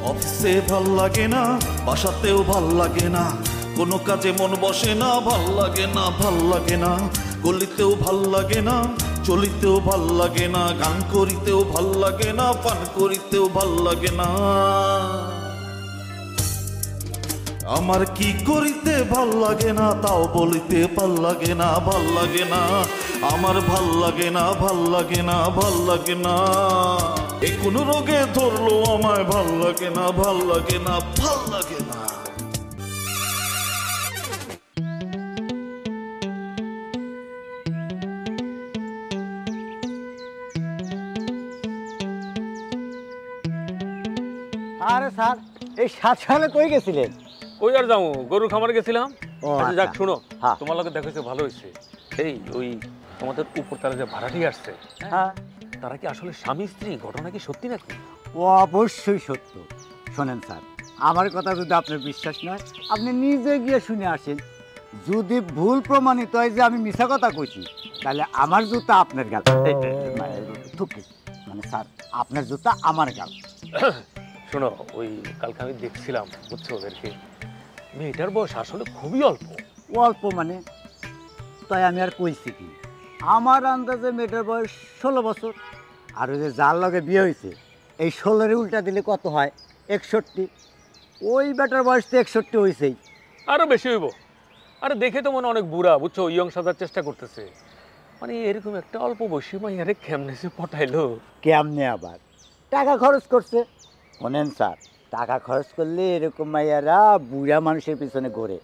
অফিসে ভাল লাগে না, বাসাতেও ভাল লাগে না, কোনো কাজে মন বসে না, ভাল লাগে না, ভাল লাগে না, গলিতেও ভাল লাগে না, চলিতেও ভাল লাগে না, গান করিতেও ভাল লাগে না, পান করিতেও ভাল লাগে না। আমার কি করিতে ভাল লাগে না, তাও বলিতে ভাল লাগে না, ভাল লাগে না, আমার ভাল লাগে না, ভাল লাগে না, ভাল লাগে না। এ কোন রোগে ধরলো আমায়, ভাল লাগে না, ভাল লাগে না, ভাল লাগে না। আরে স্যার, এই 7 সালে কই গেছিলেন? ওই আর যাবো, গরুর খামারে গেছিলাম। আচ্ছা যাক, শুনো, হ্যাঁ। তোমার লোকে দেখেছে ভালো হয়েছে। এই ওই তোমাদের উপর তারা যে ভাড়াটি আসছে, হ্যাঁ, তারা কি আসলে স্বামী স্ত্রী? ঘটনা কি সত্যি নাকি? ও অবশ্যই সত্য। শোনেন স্যার, আমার কথা যদি আপনার বিশ্বাস নয়, আপনি নিজে গিয়ে শুনে আসেন। যদি ভুল প্রমাণিত হয় যে আমি মিথ্যা কথা কইছি, তাহলে আমার জুতা আপনার গাল, মানে স্যার আপনার জুতা আমার গাল। শোনো, ওই কালকে আমি দেখছিলাম, বুঝছো, ওদেরকে মেয়েটার বয়স আসলে খুবই অল্প। অল্প মানে? তাই আমি আর কইছি কি, আমার আন্দাজে মেয়েটার বয়স 16 বছর। আর ওই যে যার লগে বিয়ে হয়েছে, এই 16-এর উল্টা দিলে কত হয়? 61। ওই বেটার বয়স তো 61 হয়েছেই। আরো বেশি হইব। আরে দেখে তো মনে অনেক বুড়া, বুঝছো, ইয়ং সাজার চেষ্টা করতেছে। মানে এরকম একটা অল্প বয়সী মাইয়ারে কেমনে সে পটাইলো? কেমনে আবার? টাকা খরচ করছে। শোনেন স্যার, টাকা খরচ করলে এরকম মাইয়ারা বুড়া মানুষের পিছনে ঘোরে।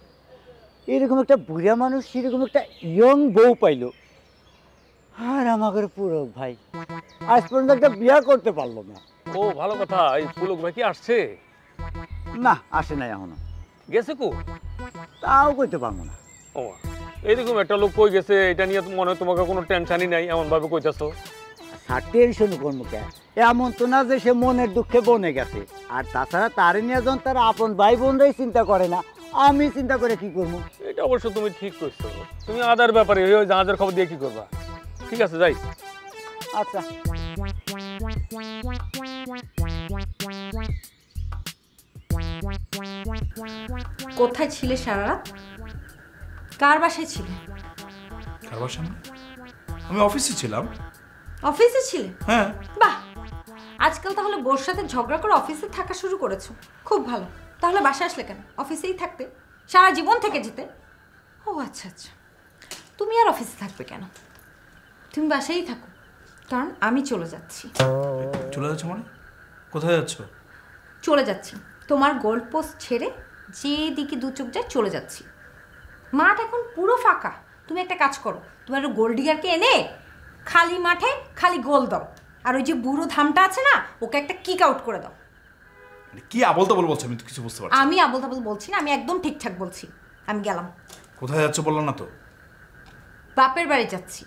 এরকম একটা বুড়া মানুষ এরকম একটা ইয়ং বউ পাইলো, আর আমাদের পুরক ভাই আজ পর্যন্ত একটা বিয়া করতে পারলো না। ও ভালো কথা। এই পুলক ভাই কি আসছে? না, আসে নাই এখনো। গেছে কো? তাও কইতে পারবো না। ও এইরকম একটা লোক কই গেছে, এটা নিয়ে মনে হয় তোমাকে কোনো টেনশনই নাই, এমন ভাবে কইতাছো। আর টেনশন করবো কে? এমন তো না যে সে মনের দুঃখে বনে গেছে। আর তাছাড়া তারে নিয়ে যখন তার আপন ভাই বোনরাই চিন্তা করে না, আমি চিন্তা করে কি করবো? এটা অবশ্য তুমি ঠিক কইছো। তুমি আদার ব্যাপারে ওই জাহাজের খবর দিয়ে কি করবা? ঠিক আছে, যাই। আচ্ছা। কোথায় ছিলে সারা রাত? কার বাসায় ছিলে? কার বাসা? আমি অফিসে ছিলাম। অফিসে ছিলে? হ্যাঁ। বাহ, আজকাল তাহলে বোর সাথে ঝগড়া করে অফিসে থাকা শুরু করেছো। খুব ভালো। তাহলে বাসায় আসলে কেন? অফিসেই থাকতে, সারা জীবন থেকে যেতে। ও আচ্ছা আচ্ছা, তুমি আর অফিসে থাকবে কেন? তুমি বাসায়ই থাকো, কারণ আমি চলে যাচ্ছি। চলে যাচ্ছ মানে? কোথায় যাচ্ছ? চলে যাচ্ছি তোমার গোল পোস্ট ছেড়ে, যেদিকে দু চোখ যায় চলে যাচ্ছি। মাঠ এখন পুরো ফাঁকা। তুমি একটা কাজ করো, তোমার গোল ডিগারকে এনে খালি মাঠে খালি গোল দাও, আর ওই যে বুড়ো ধামটা আছে না, ওকে একটা কিক আউট করে দাও। কি আবল তাবল বলছো? আমি তো কিছু বুঝতে পারছি। আমি আবল তাবল বলছি না, আমি একদম ঠিকঠাক বলছি। আমি গেলাম। কোথায় যাচ্ছ বললাম না তো? বাপের বাড়ি যাচ্ছি।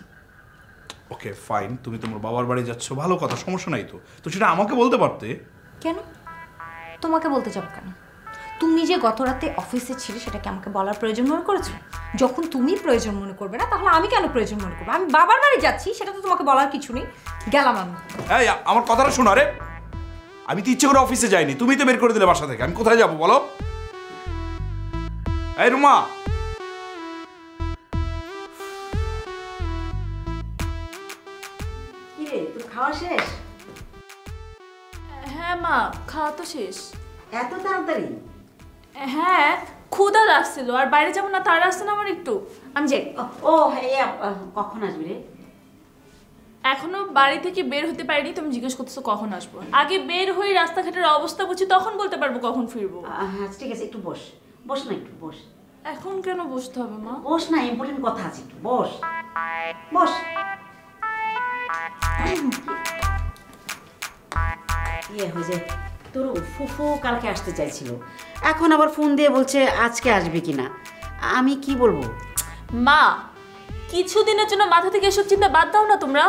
ওকে ফাইন, তুমি তোমার বাবার বাড়ি যাচ্ছ, ভালো কথা, সমস্যা নাই তো। তো সেটা আমাকে বলতে পারতে। কেন তোমাকে বলতে যাব কেন? তুমি যে গত রাতে অফিসে ছিলে, সেটাকে আমাকে বলার প্রয়োজন মনে করেছো? যখন তুমি প্রয়োজন মনে করবে না, তাহলে আমি কেন প্রয়োজন মনে করবো? আমি বাবার বাড়ি যাচ্ছি, সেটা তো তোমাকে বলার কিছু নেই। গেলাম আমি। এই আমার কথাটা শোনো। আরে আমি তো ইচ্ছে করে অফিসে যাইনি, তুমি তো বের করে দিলে বাসা থেকে। আমি কোথায় যাবো বলো? এই রুমা। কি রে, তোর খাওয়া শেষ? হ্যাঁ মা, খাওয়া তো শেষ। এত তাড়াতাড়ি? হ্যাঁ, ক্ষুধা লাগছিল, আর বাইরে যাবো না, তার আসছে না আমার একটু। আমি যাই। ও হ্যাঁ, কখন আসবি রে? এখনো বাড়ি থেকে বের হতে পারিনি, তুমি জিজ্ঞেস করতেছো কখন আসবো। আগে বের হয়ে রাস্তাঘাটের অবস্থা বুঝি, তখন বলতে পারবো কখন ফিরবো। হ্যাঁ ঠিক আছে, একটু বস। বস না, একটু বস। এখন কেন বসতে হবে মা? বস না, ইম্পর্টেন্ট কথা আছে, একটু বস। বস। ইয়ে হয়েছে, তোর ফুফু কালকে আসতে চাইছিল, এখন আবার ফোন দিয়ে বলছে আজকে আসবে কিনা। আমি কি বলবো? মা, কিছুদিনের জন্য মাথা থেকে এসব চিন্তা বাদ দাও না তোমরা।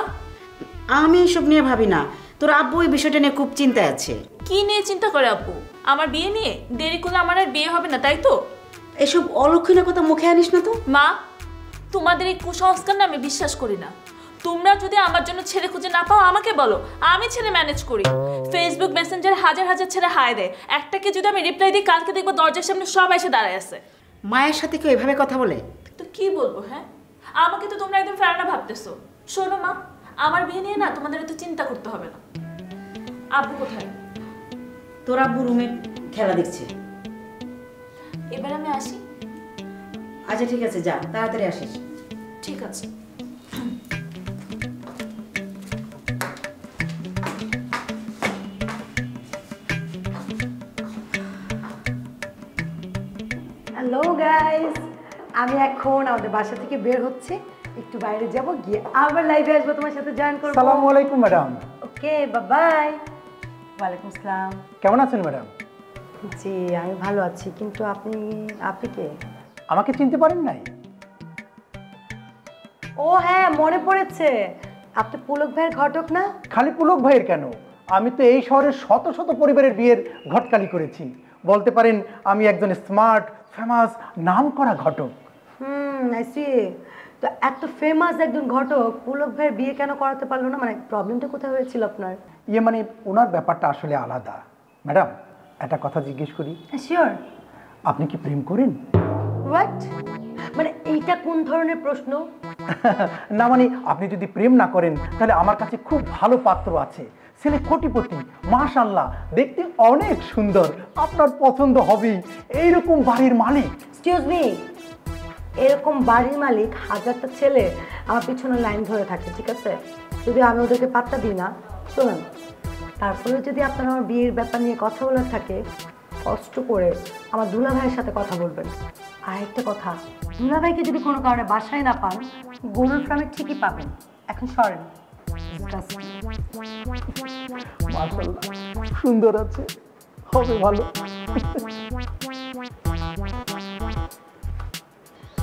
আমি এসব নিয়ে ভাবি না, তোর আব্বু এই বিষয়টা নিয়ে খুব চিন্তায় আছে। কি নিয়ে চিন্তা করে আব্বু? আমার বিয়ে নিয়ে? দেরি করলে আমার আর বিয়ে হবে না, তাই তো? এসব অলক্ষণের কথা মুখে আনিস না তো। মা, তোমাদের এই কুসংস্কার না আমি বিশ্বাস করি না। তোমরা যদি আমার জন্য ছেলে খুঁজে না পাও আমাকে বলো, আমি ছেলে ম্যানেজ করি। ফেসবুক মেসেঞ্জারে হাজার হাজার ছেলে হায় দেয়, একটাকে যদি আমি রিপ্লাই দিই কালকে দেখবো দরজার সামনে সব এসে দাঁড়ায় আছে। মায়ের সাথে কেউ এভাবে কথা বলে? তো কি বলবো? হ্যাঁ, আমাকে তো তোমরা একদম ফেরানা ভাবতেছো। শোনো মা, আমার বিয়ে নিয়ে না তোমাদের এত চিন্তা করতে হবে না। আব্বু কোথায়? তোর আব্বু রুমে খেলা দেখছে। এবার আমি আসি। আচ্ছা ঠিক আছে, যা তাড়াতাড়ি আসিস। ঠিক আছে। হ্যালো গাইস, আমি এখন আমাদের বাসা থেকে বের হচ্ছে, একটু বাইরে যাব, গিয়ে আবার লাইভে আসবো, তোমার সাথে জয়েন করব। আসসালামু আলাইকুম ম্যাডাম। Okay, by. ওয়ালাইকুম আসসালাম। কেমন আছেন ম্যাডাম? জি আমি ভালো আছি, কিন্তু আপনি কে? আমাকে চিনতে পারেন নাই? ও হ্যাঁ, মনে পড়েছে, আপনি পুলক ভাইয়ের ঘটক না? খালি পুলক ভাইয়ের কেন, আমি তো এই শহরের শত শত পরিবারের বিয়ের ঘটকালি করেছি। বলতে পারেন আমি একজন স্মার্ট, ফেমাস, নামকরা ঘটক। I C. তো এত ফেমাস একজন ঘটক পুলক ভাইয়ের বিয়ে কেন করাতে পারলো না? মানে প্রবলেমটা কোথায় হয়েছিল আপনার? মানে ওনার ব্যাপারটা আসলে আলাদা। ম্যাডাম একটা কথা জিজ্ঞেস করি, শিওর। আপনি কি প্রেম করেন? হোয়াট? মানে এইটা কোন ধরনের প্রশ্ন? না মানে আপনি যদি প্রেম না করেন তাহলে আমার কাছে খুব ভালো পাত্র আছে, ছেলে কোটিপতি, মাশাআল্লাহ, দেখতে অনেক সুন্দর, আপনার পছন্দ হবেই, এইরকম বাড়ির মালিক। এক্সকিউজ মি, এরকম বাড়ির মালিক হাজারটা ছেলে আমার পিছনে লাইন ধরে থাকে, ঠিক আছে? যদি আমি ওদেরকে পাত্তা দিই না, শোনেন, তারপরে যদি আপনার আমার বিয়ের ব্যাপার নিয়ে কথা বলার থাকে, কষ্ট করে আমার দুলা ভাইয়ের সাথে কথা বলবেন। আর একটা কথা, দুলা ভাইকে যদি কোনো কারণে বাসায় না পান, গরুর ফার্মে ঠিকই পাবেন। এখন সরেন। মাশাআল্লাহ, সুন্দর আছে, হবে ভালো।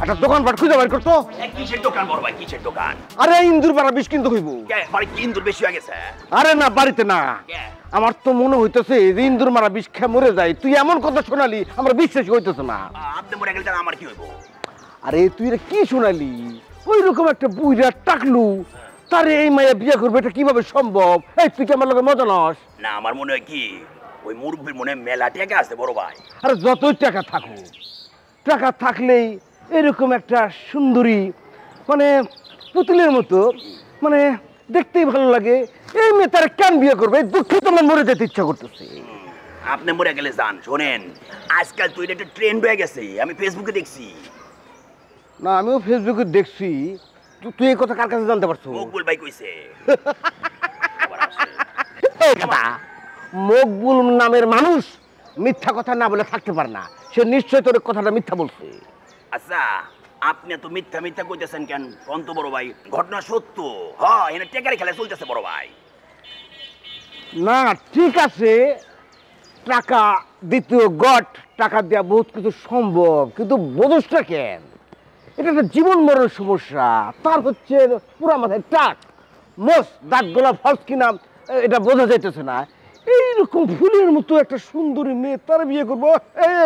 একটা দোকানপাট খুঁজে বের করতো। কিসের দোকান বড় ভাই, কিসের দোকান? আরে ইন্দুর পাড়া বিষ কিনতে হইব। বাড়ি কি ইন্দুর বেশি হয়ে গেছে? আরে না, বাড়িতে না, আমার তো মনে হইতেছে যে ইন্দুর মারা বিষ খেয়ে মরে যায়। তুই এমন কথা শোনালি আমার বিশ্বাস হইতেছে না। আপনি মরে গেলে আমার কি হইব? আরে তুই এটা কি শোনালি? ওই রকম একটা বুইরা টাকলু, তারে এই মায়া বিয়ে করবে, এটা কিভাবে সম্ভব? এই তুই কি আমার লগে মজা নস? না, আমার মনে হয় কি ওই মুরব্বীর মনে মেলা টাকা আছে বড় ভাই। আরে যতই টাকা থাকুক, টাকা থাকলেই এরকম একটা সুন্দরী, মানে পুতুলের মতো, মানে দেখতেই ভালো লাগে, এই মেয়ে তারা কেন বিয়ে করবে? দুঃখিত, আমার মরে যেতে ইচ্ছা করতেছে। আপনি মরে গেলে যান। শোনেন, আজকাল তুই একটা ট্রেন্ড হয়ে গেছে, আমি ফেসবুকে দেখছি। না, আমিও ফেসবুকে দেখছি। তুই এই কথা কার কাছে জানতে পারছো? মকবুল ভাই কইছে। এই কথা, মকবুল নামের মানুষ মিথ্যা কথা না বলে থাকতে পারে না। সে নিশ্চয় তোর কথাটা মিথ্যা বলছে। আচ্ছা, আপনি এত মিথ্যা মিথ্যা কইতেছেন কেন? কোন তো বড় ভাই, ঘটনা সত্য। হ্যাঁ, এনে টেকারি খেলা চলতেছে বড় ভাই। না ঠিক আছে, টাকা দ্বিতীয় গট, টাকা দেওয়া বহুত কিছু সম্ভব, কিন্তু বোঝসটা কেন? এটা একটা জীবন মরণের সমস্যা। তার হচ্ছে পুরা মাথায় টাক, মোস দাগ গোলাপ ফলস কিনা এটা বোঝা যাইতেছে না। এইরকম ফুলের মতো একটা সুন্দরী মেয়ে তার বিয়ে করবো,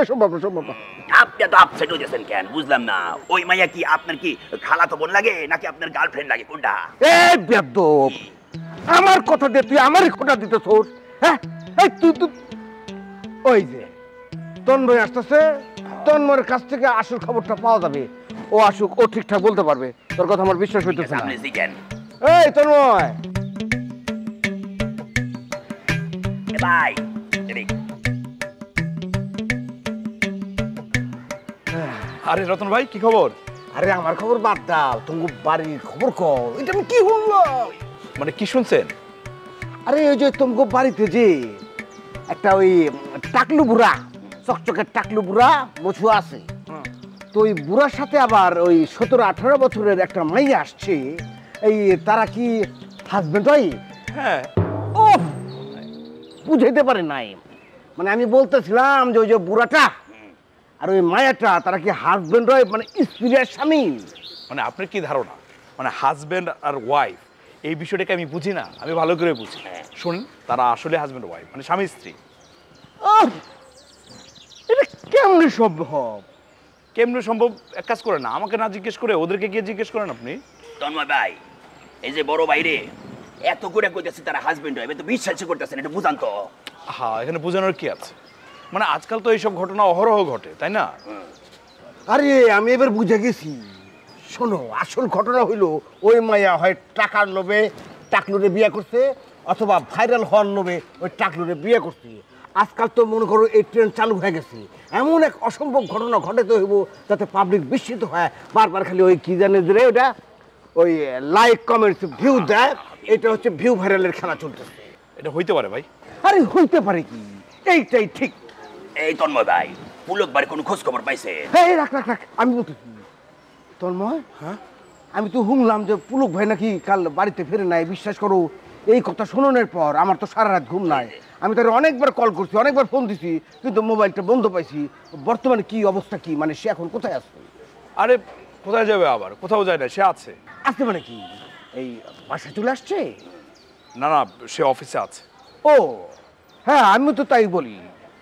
সম্ভব না, সম্ভব না। আপনি এত আপসেট হয়েছেন কেন বুঝলাম না। ওই মাইয়া কি আপনার কি খালাতো বোন লাগে নাকি আপনার গার্লফ্রেন্ড লাগে, কোনটা? এই বেয়াদব, আমার কথা দিয়ে তুই আমারই খোটা দিতেছোস? হ্যাঁ, এই তুই ওই যে তন্ময় আসতেছে, তন্ময়ের কাছ থেকে আসল খবরটা পাওয়া যাবে। ও আসুক, ও ঠিকঠাক বলতে পারবে। তোর কথা আমার বিশ্বাস হইতেছে না। আপনি শিখেন। এই তন্ময়, ভাই আরে রতন ভাই, কি খবর? আরে আমার খবর বাদ দাও, তুমি বাড়ির খবর কও। এটা আমি কি শুনলাম? মানে কি শুনছেন? আরে ওই যে তোমার বাড়িতে যে একটা ওই টাকলু বুড়া, চকচকে টাকলু বুড়া মছু আছে, তো ওই বুড়ার সাথে আবার ওই 17-18 বছরের একটা মাইয়া আসছে। এই তারা কি হাজবেন্ড হয়? হ্যাঁ। ও বুঝাইতে পারে নাই। মানে আমি বলতেছিলাম যে ওই যে বুড়াটা আর ওই মায়াটা তারা কি হাজবেন্ড হয়, মানে স্ত্রীর স্বামী? মানে আপনার কি ধারণা, মানে হাজব্যান্ড আর ওয়াইফ এই বিষয়টাকে আমি বুঝি না? আমি ভালো করে বুঝি। শুনুন, তারা আসলে হাজব্যান্ড ওয়াইফ, মানে স্বামী স্ত্রী। এটা কেমনে সম্ভব? কেমনে সম্ভব? এক কাজ করেন না, আমাকে না জিজ্ঞেস করে ওদেরকে গিয়ে জিজ্ঞেস করেন আপনি। তন্ময় ভাই, এই যে বড় বাইরে এত করে কইতেছে তারা হাজবেন্ড হয়, তো বিশ্বাসই করতেছেন, এটা বুঝান তো। হ্যাঁ, এখানে বোঝানোর কি আছে? মানে আজকাল তো এইসব ঘটনা অহরহ ঘটে, তাই না? আরে আমি এবার বুঝে গেছি। শোনো, আসল ঘটনা হইলো ওই মাইয়া হয় টাকার লোভে টাকলুরে বিয়ে করছে, অথবা ভাইরাল হওয়ার লোভে ওই টাকলুরে বিয়ে করছে। আজকাল তো মনে করো এই ট্রেন চালু হয়ে গেছে, এমন এক অসম্ভব ঘটনা ঘটাতে হইব যাতে পাবলিক বিস্মিত হয়, বারবার খালি ওই কি জানে যে ওটা ওই লাইক কমেন্টস ভিউ দেয়। এটা হচ্ছে ভিউ ভাইরালের খেলা চলতেছে। এটা হইতে পারে ভাই। আরে হইতে পারে কি, এইটাই ঠিক। এই তন্ময় ভাই, পুলক বাড়ি কোনো খোঁজ খবর পাইছে? এই রাখ রাখ রাখ, আমি বলতেছি তন্ময়, হ্যাঁ আমি তো শুনলাম যে পুলক ভাই নাকি কাল বাড়িতে ফিরে নাই। বিশ্বাস করো, এই কথা শোনানোর পর আমার তো সারা রাত ঘুম নাই। আমি তার অনেকবার কল করছি, অনেকবার ফোন দিছি, কিন্তু মোবাইলটা বন্ধ পাইছি। বর্তমানে কি অবস্থা, কি মানে সে এখন কোথায় আছে? আরে কোথায় যাবে আবার? কোথাও যায় না, সে আছে। আছে মানে কি, এই বাসায় চলে আসছে? না না, সে অফিসে আছে। ও হ্যাঁ, আমি তো তাই বলি,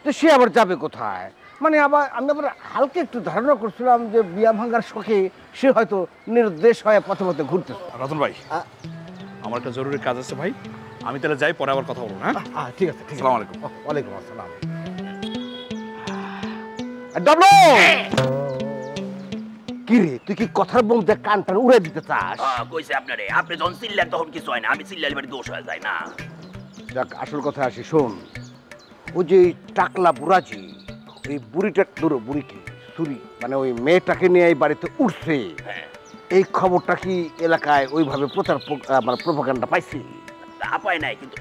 তো সে আবার যাবে কোথায়? মানে আমি আবার হালকা একটু ধারণা করছিলাম যে বিয়া ভাঙার শখে সে হয়তো নির্দেশ হয়ে পথে পথে ঘুরতেছে। রতন ভাই, আমার একটা জরুরি কাজ আছে ভাই, আমি তাহলে যাই, পরে আবার কথা বলবো। হ্যাঁ ঠিক আছে, ঠিক আছে। আসসালামু আলাইকুম। ওয়ালাইকুম আসসালাম। ডাবলু, কি রে, তুই কি কথার বলতে কান টান উড়ে দিতে চাস? কইছে আপনারে, আপনি যখন চিল্লেন তখন কিছু হয় না, আমি চিল্লালে বাড়ি দোষ হয়ে যায় না। যাক, আসল কথা আসি, শোন। ওই যে টাকলা বুড়াজি, ওই বুড়িটা ধরো, বুড়ি কি চুরি, মানে ওই মেয়েটাকে নিয়ে এই বাড়িতে উঠছে, এই খবরটা কি এলাকায় ওইভাবে প্রচার মানে প্রোপাগান্ডা পাইছি? তা পায় নাই, কিন্তু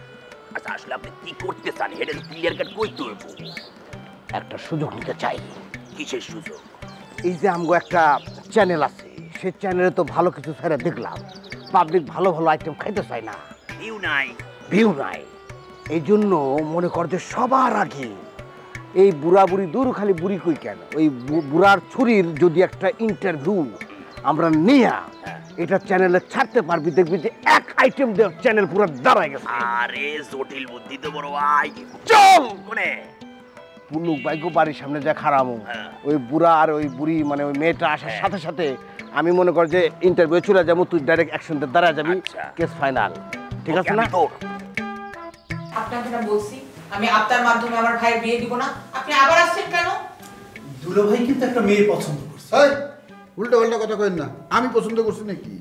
আচ্ছা আসলে আপনি কি করতে চান এটা ক্লিয়ার কাট কইতে হইব। একটা সুযোগ নিতে চাই। কিসের সুযোগ? এই যে আমগো একটা চ্যানেল আছে, সেই চ্যানেলে তো ভালো কিছু ছেড়ে দেখলাম, পাবলিক ভালো ভালো আইটেম খাইতে চায় না, ভিউ নাই, ভিউ নাই। এই জন্য মনে কর যে সবার আগে এই বুড়া বুড়ি, দূর খালি বুড়ি কই কেন, ওই বুড়ার ছুরির যদি একটা ইন্টারভিউ আমরা নিয়া এটা চ্যানেলে ছাড়তে পারবি, দেখবি যে এক আইটেম দেওয়ার চ্যানেল পুরো দাঁড়ায় গেছে। আরে জটিল বুদ্ধি তো বড় ভাই। চল কোনে পুলুক বাইকো বাড়ির সামনে যা খারামো, ওই বুড়া আর ওই বুড়ি মানে ওই মেয়েটা আসার সাথে সাথে আমি মনে কর যে ইন্টারভিউ চলে যাবো, তুই ডাইরেক্ট অ্যাকশনতে দাঁড়া যাবি, কেস ফাইনাল। ঠিক আছে না? আপনাকে না বলছি আমি আপনার মাধ্যমে আমার ভাইয়ের বিয়ে দিব না, আপনি আবার আসছেন কেন? দুলো ভাই কিন্তু একটা মেয়ে পছন্দ করছে। উল্টা পাল্টা কথা কইন না। আমি পছন্দ করছি নাকি?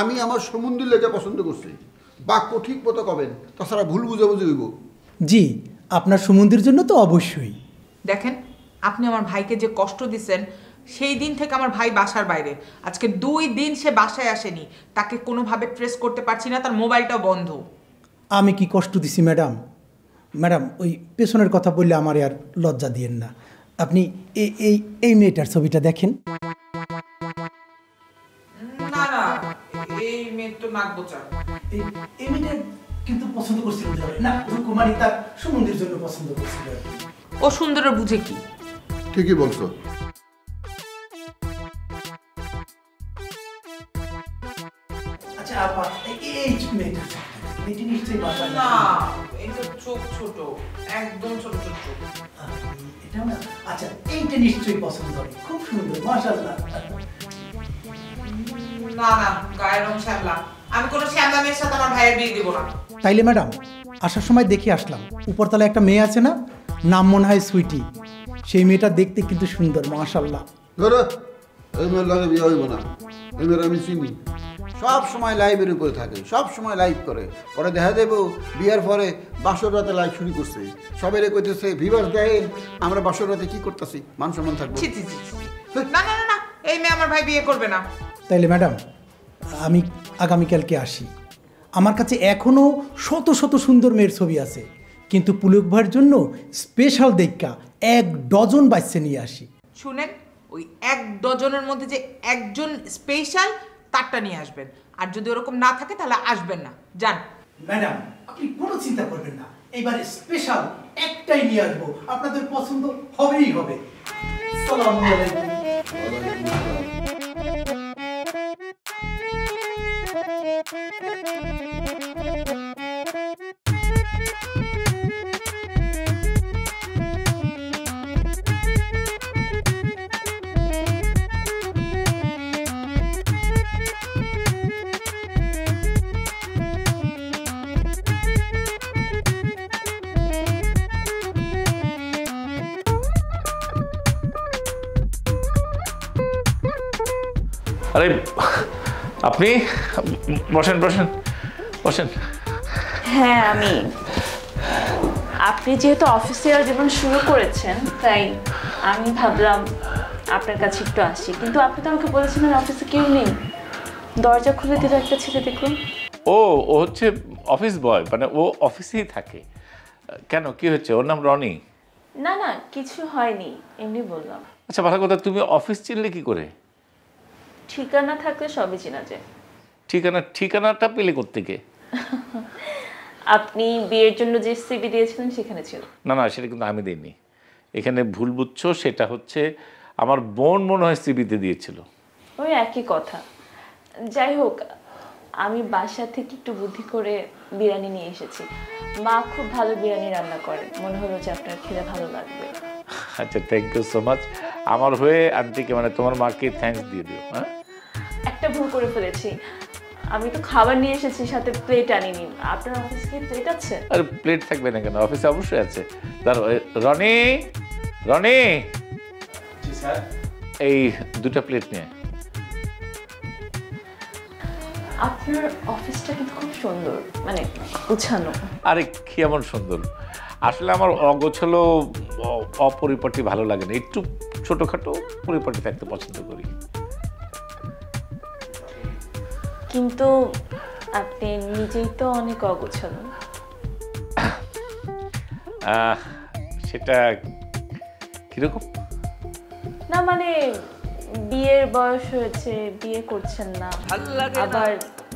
আমি আমার সম্বন্ধীর লেগে পছন্দ করছি। বাক্য ঠিক মতো কবেন, তাছাড়া ভুল বুঝাবুঝি হইব। জি, আপনার সুমন্দির জন্য তো অবশ্যই। দেখেন, আপনি আমার ভাইকে যে কষ্ট দিচ্ছেন, সেই দিন থেকে আমার ভাই বাসার বাইরে। আজকে 2 দিন সে বাসায় আসেনি, তাকে কোনোভাবে ট্রেস করতে পারছি না, তার মোবাইলটাও বন্ধ। আমি কি কষ্ট দিছি ম্যাডাম? ম্যাডাম, ওই পেছনের কথা বললে আমার আর লজ্জা দিয়েন না। আপনি এই মেয়েটার ছবিটা দেখেন। না না, এই মেয়ে তো নাক বোচা। এই মেয়েটা কিন্তু পছন্দ করছিল না, রুকুমারি তার সুমন্দির জন্য পছন্দ করছিল। ও সুন্দর বুঝে কি? ঠিকই বলছো। আচ্ছা আপা, এই মেয়েটা নিশ্চয়ই বাসা না, এটা চোখ ছোট, একদম ছোট ছোট চোখ। এটা না, আচ্ছা এইটা নিশ্চয়ই পছন্দ হবে, খুব সুন্দর, মাশাআল্লাহ। না না, গায়ের রং শ্যামলা, আমি কোনো শ্যামলা মেয়ের সাথে আমার ভাইয়ের বিয়ে দিব না। তাইলে ম্যাডাম, আসার সময় দেখে আসলাম, উপরতলায় একটা মেয়ে আছে না, নাম মনে হয় সুইটি, সেই মেয়েটা দেখতে কিন্তু সুন্দর, মাশাআল্লাহ। ধরো, এই মেয়ের লাগে বিয়ে হইব না। এই মেয়ের আমি চিনি, সব সময় লাইভের উপরে থাকে, সব সময় লাইভ করে। পরে দেখা দেবো বিয়ার পরে বাসর রাতে লাইভ শুরু করছে, সবাই কইতেছে ভিভার দেয়, আমরা বাসর রাতে কি করতেছি, মান সম্মান থাকবো। না না না, এই মেয়ে আমার ভাই বিয়ে করবে না। তাইলে ম্যাডাম, আমি আগামীকালকে আসি। আমার কাছে এখনও শত শত সুন্দর মেয়ের ছবি আছে, কিন্তু পুলক ভাইয়ের জন্য স্পেশাল দেখা 1 ডজন বাচ্চা নিয়ে আসি। শুনেন, ওই 1 ডজনের মধ্যে যে একজন স্পেশাল, তারটা নিয়ে আসবেন। আর যদি ওরকম না থাকে তাহলে আসবেন না, যান। ম্যাডাম, আপনি কোনো চিন্তা করবেন না, এবারে স্পেশাল একটাই নিয়ে আসবো, আপনাদের পছন্দ হবেই হবে। আসসালামু আলাইকুম। আরে আপনি বসেন বসেন বসেন। হ্যাঁ আমি। আপনি যেহেতু অফিসিয়াল জীবন শুরু করেছেন তাই আমি ভাবলাম আপনার কাছে একটু আসি, কিন্তু আপনি তো আমাকে বলেছিলেন অফিসে কেউ নেই। দরজা খুলে দিল একটা ছেলে, দেখুন। ও ও হচ্ছে অফিস বয়, মানে ও অফিসেই থাকে। কেন, কি হচ্ছে? ওর নাম রনি। না না কিছু হয়নি, এমনি বললাম। আচ্ছা ভালো কথা, তুমি অফিস চিনলে কি করে? ঠিকানা থাকলে সবই চেনা যায়। ঠিকানাটা পেলে কোত্থেকে? আপনি বিয়ের জন্য যে সিভি দিয়েছিলেন সেখানে ছিল। না না সেটা কিন্তু আমি দিইনি, এখানে ভুল বুঝছো। সেটা হচ্ছে আমার বোন মনে হয় সিবিতে দিয়েছিল। ওই একই কথা। যাই হোক, আমি বাসা থেকে একটু বুদ্ধি করে বিরিয়ানি নিয়ে এসেছি। মা খুব ভালো বিরিয়ানি রান্না করে, মনে হলো যে আপনার খেলে ভালো লাগবে। আচ্ছা থ্যাংক ইউ সো মাচ। আমার হয়ে আন্টিকে মানে তোমার মাকে থ্যাঙ্কস দিয়ে দিও। হ্যাঁ একটা ভুল করে ফেলেছি, আমি তো খাবার নিয়ে এসেছি, সাথে প্লেট আনিনি। আপনার অফিসে কি প্লেট আছে? আরে প্লেট থাকবে না কেন, অফিসে অবশ্যই আছে। রনি রনি এই 2টা প্লেট নিয়ে। আপনার অফিসটা কিন্তু খুব সুন্দর, মানে গুছানো। আরে কি এমন সুন্দর? আসলে আমার অগোছালো অপরিপাটি ভালো লাগে না, একটু ছোটখাটো পরিপাটি থাকতে পছন্দ করি। কিন্তু আপনি নিজেই তো অনেক অগোছালো। সেটা কিরকম? না মানে বিয়ের বয়স হয়েছে, বিয়ে করছেন না, আবার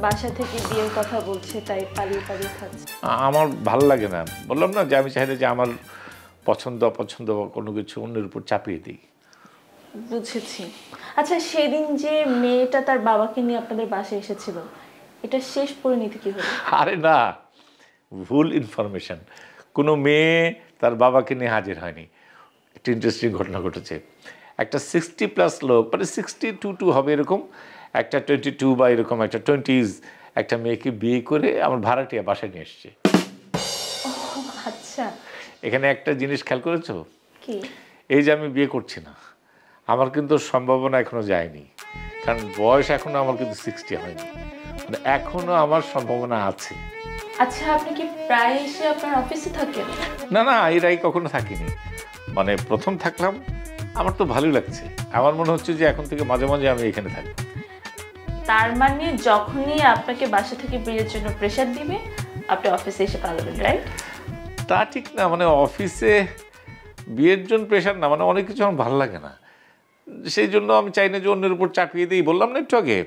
বাসা থেকে বিয়ের কথা বলছে, তাই পালিয়ে পালিয়ে খাচ্ছে। আমার ভালো লাগে না, বললাম না যে আমি চাইলে যে আমার পছন্দ অপছন্দ কোনো কিছু অন্যের উপর চাপিয়ে দিই। বুঝেছি। আচ্ছা সেদিন যে মেয়েটা তার বাবাকে নিয়ে আপনাদের বাসায় এসেছিল, এটা শেষ পরিণতি কি হলো? আরে না, ভুল ইনফরমেশন। কোনো মেয়ে তার বাবাকে নিয়ে হাজির হয়নি। একটা ইন্টারেস্টিং ঘটনা ঘটেছে। একটা 60+ লোক, মানে 62 হবে এরকম, একটা 22 বা এরকম একটা 20s একটা মেয়েকে বিয়ে করে আমার ভাড়াটিয়া বাসায় নিয়ে এসছে। আচ্ছা এখানে একটা জিনিস খেয়াল করেছো? কি? এই যে আমি বিয়ে করছি না, আমার কিন্তু সম্ভাবনা এখনো যায়নি, কারণ বয়স এখনো আমার কিন্তু 60 হয়নি, মানে এখনো আমার সম্ভাবনা আছে। আচ্ছা আপনি কি প্রায় এসে আপনার অফিসে থাকেন? না না এর আগে কখনো থাকিনি, মানে প্রথম থাকলাম। আমার তো ভালোই লাগছে, আমার মনে হচ্ছে যে এখন থেকে মাঝে মাঝে আমি এখানে থাকবো। তার মানে যখনই আপনাকে বাসা থেকে বিয়ের জন্য প্রেশার দিবে আপনি অফিসে এসে পালাবেন, রাইট? তা ঠিক না, মানে অফিসে বিয়ের জন্য প্রেশার না, মানে অনেক কিছু আমার ভালো লাগে না, সেই জন্য আমি চাই না যে অন্যের উপর চাপিয়ে দিই। বললাম না একটু আগে।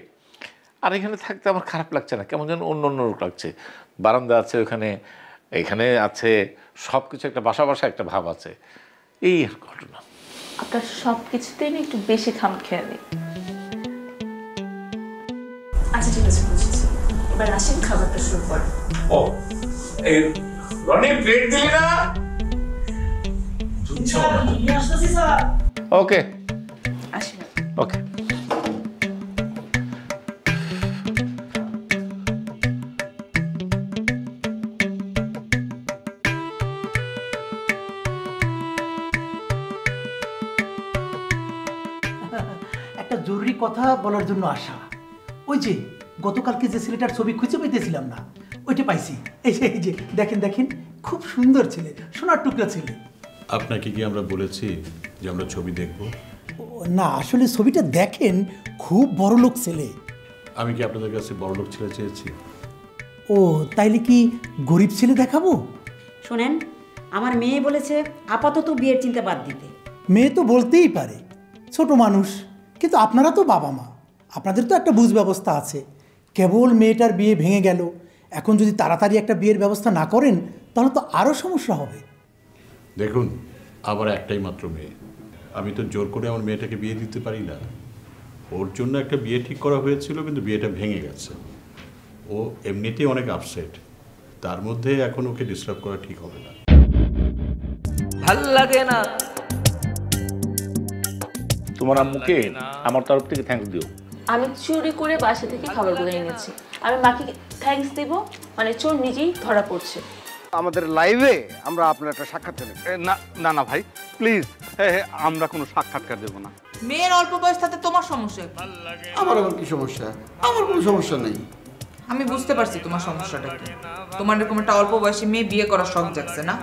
আর এখানে থাকতে আমার খারাপ লাগছে না, কেমন যেন অন্য অন্য লোক লাগছে। বারান্দা আছে ওখানে, এখানে আছে, সব কিছু একটা বাসা বাসা একটা ভাব আছে, এই ঘটনা। আপনার সব কিছুতেই একটু বেশি খামখেয়ালি। আচ্ছা ঠিক আছে, বুঝেছি। এবার আসেন খাবারটা শুরু করেন। ও এই রনি প্লেট দিলি না? ওকে আসেন। ওকে। একটা জরুরি কথা বলার জন্য আসা। ওই যে গতকালকে যে ছেলেটার ছবি খুঁজে পেতেছিলাম না, ওইটা পাইছি। এই যে দেখেন দেখেন, খুব সুন্দর ছেলে, সোনার টুকরা ছেলে। আপনাকে কি আমরা বলেছি যে আমরা ছবি দেখব? না আসলে ছবিটা দেখেন, খুব বড় লোক ছেলে। আমি কি আপনাদের কাছে বড় লোক ছেলে চেয়েছি? ও তাইলে কি গরিব ছেলে দেখাবো? শোনেন, আমার মেয়ে বলেছে আপাতত বিয়ের চিন্তা বাদ দিতে। মেয়ে তো বলতেই পারে, ছোট মানুষ, কিন্তু আপনারা তো বাবা মা, আপনাদের তো একটা বুঝ ব্যবস্থা আছে। কেবল মেয়েটার বিয়ে ভেঙে গেল, এখন যদি তাড়াতাড়ি একটা বিয়ের ব্যবস্থা না করেন তাহলে তো আরও সমস্যা হবে। দেখুন, আমার একটাই মাত্র মেয়ে, আমি তো জোর করে আমার মেয়েটাকে বিয়ে দিতে পারি না। ওর জন্য একটা বিয়ে ঠিক করা হয়েছিল, কিন্তু বিয়েটা ভেঙে গেছে। ও এমনিতেই অনেক আপসেট, তার মধ্যে এখন ওকে ডিস্টার্ব করা ঠিক হবে না। ভাল লাগে না। তোমার আম্মুকে আমার তরফ থেকে থ্যাঙ্কস দিও। আমি চুরি করে বাসা থেকে খাবারগুলো এনেছি, আমি মাকে থ্যাঙ্কস দিব, মানে চোর নিজেই ধরা পড়ছে। আমাদের লাইভে আমরা আপনার একটা সাক্ষাৎকার নেব। না না না ভাই প্লিজ, আমরা কোনো সাক্ষাৎকার দেবো না। মেয়ের অল্প বয়স তাতে তোমার সমস্যা কি? আমার আবার কি সমস্যা? আমার কোনো সমস্যা নেই। আমি বুঝতে পারছি তোমার সমস্যাটা কি। তোমার এরকম একটা অল্প বয়সী মেয়ে বিয়ে করার শখ জাগছে না?